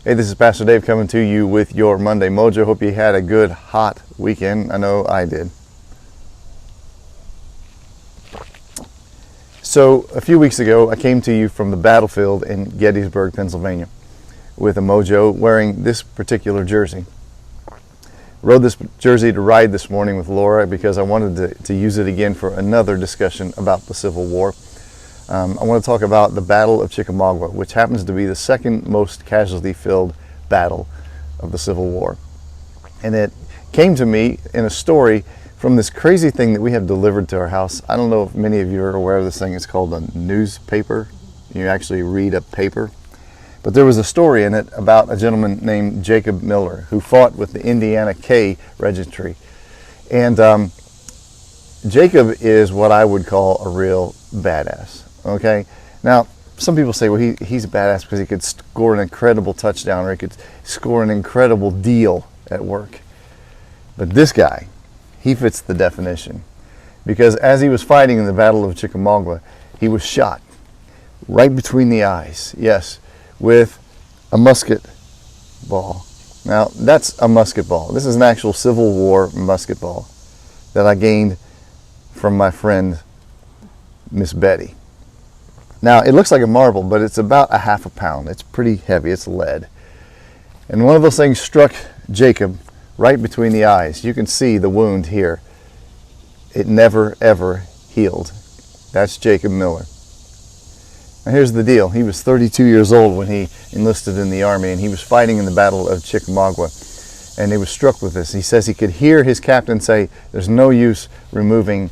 Hey, this is Pastor Dave coming to you with your Monday Mojo. Hope you had a good, hot weekend. I know I did. So, a few weeks ago, I came to you from the battlefield in Gettysburg, Pennsylvania, with a Mojo wearing this particular jersey. Rode this jersey to ride this morning with Laura because I wanted to use it again for another discussion about the Civil War. I want to talk about the Battle of Chickamauga, which happens to be the second most casualty-filled battle of the Civil War. And it came to me in a story from this crazy thing that we have delivered to our house. I don't know if many of you are aware of this thing. It's called a newspaper. You actually read a paper. But there was a story in it about a gentleman named Jacob Miller who fought with the Indiana K Registry. And Jacob is what I would call a real badass. Okay, now some people say, well, he's a badass because he could score an incredible touchdown or he could score an incredible deal at work. But this guy, he fits the definition, because as he was fighting in the Battle of Chickamauga, he was shot right between the eyes, yes, with a musket ball. Now, that's a musket ball. This is an actual Civil War musket ball that I gained from my friend, Miss Betty. Now, it looks like a marble, but it's about a half a pound. It's pretty heavy. It's lead. And one of those things struck Jacob right between the eyes. You can see the wound here. It never, ever healed. That's Jacob Miller. Now, here's the deal. He was 32 years old when he enlisted in the Army, and he was fighting in the Battle of Chickamauga, and he was struck with this. He says he could hear his captain say, "There's no use removing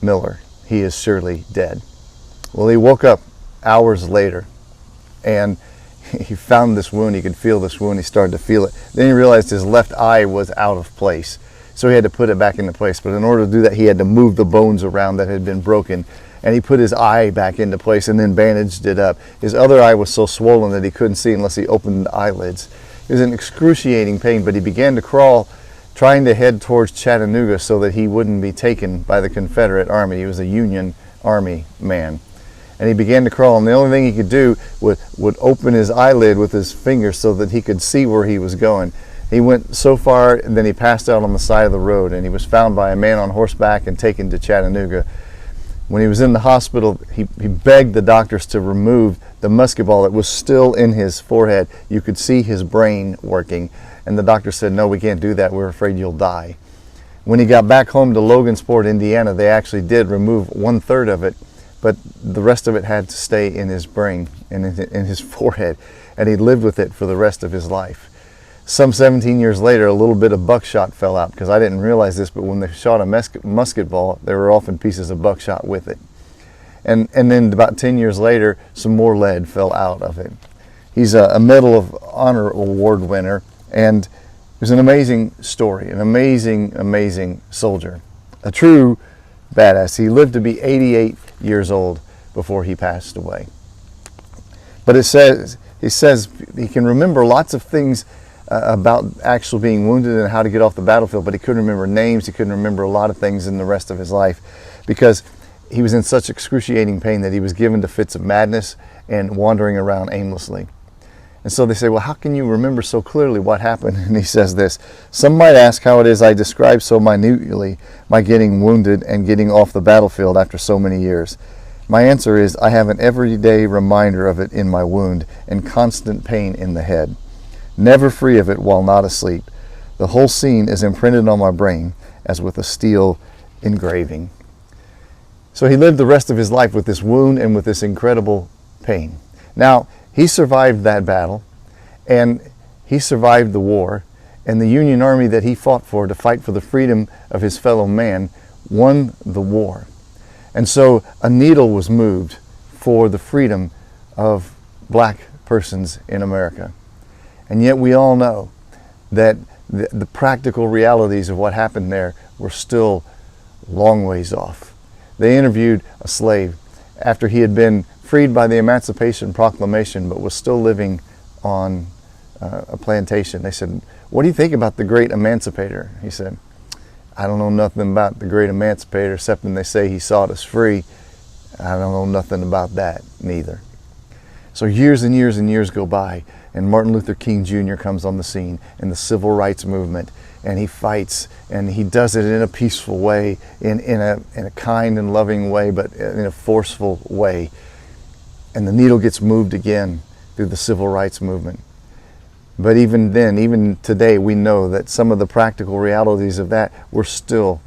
Miller. He is surely dead." Well, he woke up hours later, and he found this wound. He could feel this wound. He started to feel it. Then he realized his left eye was out of place, so he had to put it back into place. But in order to do that, he had to move the bones around that had been broken, and he put his eye back into place and then bandaged it up. His other eye was so swollen that he couldn't see unless he opened the eyelids. It was an excruciating pain, but he began to crawl, trying to head towards Chattanooga so that he wouldn't be taken by the Confederate Army. He was a Union Army man. And he began to crawl, and the only thing he could do would open his eyelid with his fingers so that he could see where he was going. He went so far, and then he passed out on the side of the road, and he was found by a man on horseback and taken to Chattanooga. When he was in the hospital, he begged the doctors to remove the musket ball that was still in his forehead. You could see his brain working, and the doctor said, "No, we can't do that. We're afraid you'll die." When he got back home to Logansport, Indiana, they actually did remove 1/3 of it, but the rest of it had to stay in his brain and in his forehead, and he lived with it for the rest of his life. Some 17 years later, a little bit of buckshot fell out, because I didn't realize this, but when they shot a musket ball, there were often pieces of buckshot with it. And then about 10 years later, some more lead fell out of it. He's a Medal of Honor award winner, and it was an amazing story, an amazing, amazing soldier, a true badass. He lived to be 88 years old before he passed away. But he says he can remember lots of things about actually being wounded and how to get off the battlefield, but he couldn't remember names. He couldn't remember a lot of things in the rest of his life because he was in such excruciating pain that he was given to fits of madness and wandering around aimlessly. And so they say, well, how can you remember so clearly what happened? And he says this: "Some might ask how it is I describe so minutely my getting wounded and getting off the battlefield after so many years. My answer is, I have an everyday reminder of it in my wound and constant pain in the head. Never free of it while not asleep. The whole scene is imprinted on my brain as with a steel engraving." So he lived the rest of his life with this wound and with this incredible pain. Now, he survived that battle, and he survived the war, and the Union Army that he fought for to fight for the freedom of his fellow man won the war. And so a needle was moved for the freedom of black persons in America. And yet we all know that the practical realities of what happened there were still long ways off. They interviewed a slave after he had been freed by the Emancipation Proclamation but was still living on a plantation. They said, "What do you think about the great emancipator?" He said, "I don't know nothing about the great emancipator except when they say he sought us free. I don't know nothing about that neither." So years and years and years go by, and Martin Luther King Jr. comes on the scene in the civil rights movement, and he fights, and he does it in a peaceful way, in a kind and loving way, but in a forceful way. And the needle gets moved again through the civil rights movement. But even then, even today, we know that some of the practical realities of that were still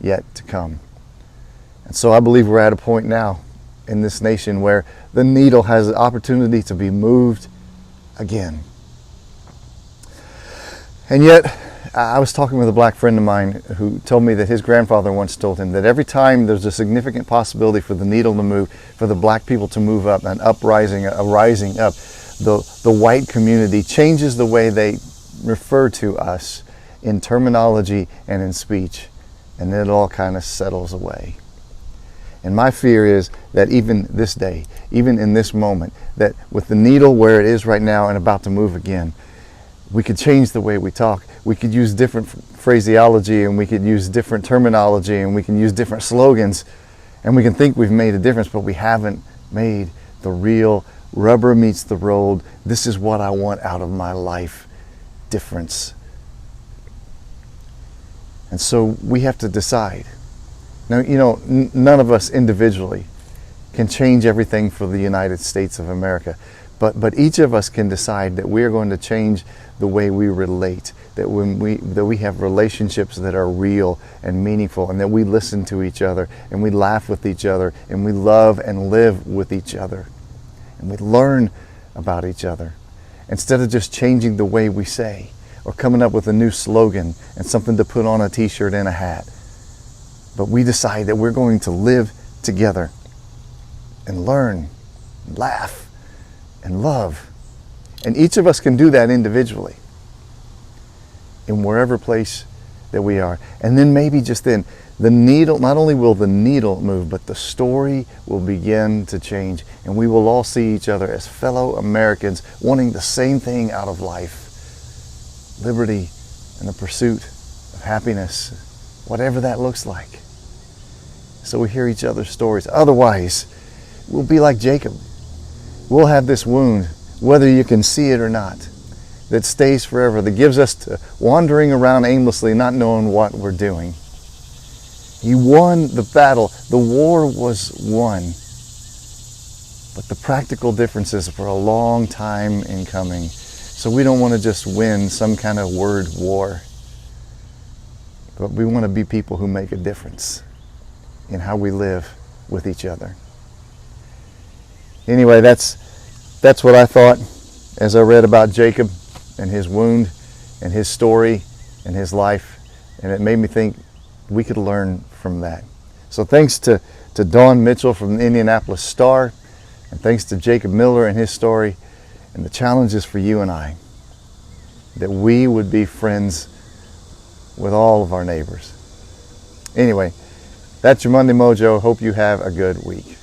yet to come. And so I believe we're at a point now in this nation where the needle has the opportunity to be moved again. And yet, I was talking with a black friend of mine who told me that his grandfather once told him that every time there's a significant possibility for the needle to move, for the black people to move up, an uprising, a rising up, the white community changes the way they refer to us in terminology and in speech, and then it all kind of settles away. And my fear is that even this day, even in this moment, that with the needle where it is right now and about to move again, we could change the way we talk. We could use different phraseology, and we could use different terminology, and we can use different slogans, and we can think we've made a difference, but we haven't made the real rubber meets the road, this is what I want out of my life difference. And so we have to decide. Now, you know, none of us individually can change everything for the United States of America, but each of us can decide that we are going to change the way we relate, that we have relationships that are real and meaningful, and that we listen to each other, and we laugh with each other, and we love and live with each other, and we learn about each other, instead of just changing the way we say, or coming up with a new slogan and something to put on a t-shirt and a hat. But we decide that we're going to live together and learn, and laugh, and love. And each of us can do that individually in wherever place that we are. And then maybe just then, the needle, not only will the needle move, but the story will begin to change. And we will all see each other as fellow Americans wanting the same thing out of life. Liberty and the pursuit of happiness, whatever that looks like. So we hear each other's stories. Otherwise, we'll be like Jacob. We'll have this wound, whether you can see it or not, that stays forever, that gives us to wandering around aimlessly, not knowing what we're doing. He won the battle. The war was won. But the practical differences were a long time in coming. So we don't want to just win some kind of word war. But we want to be people who make a difference in how we live with each other. Anyway, that's what I thought as I read about Jacob and his wound and his story and his life. And it made me think we could learn from that. So thanks to Dawn Mitchell from the Indianapolis Star, and thanks to Jacob Miller and his story. And the challenge is for you and I, that we would be friends with all of our neighbors. Anyway, that's your Monday Mojo. Hope you have a good week.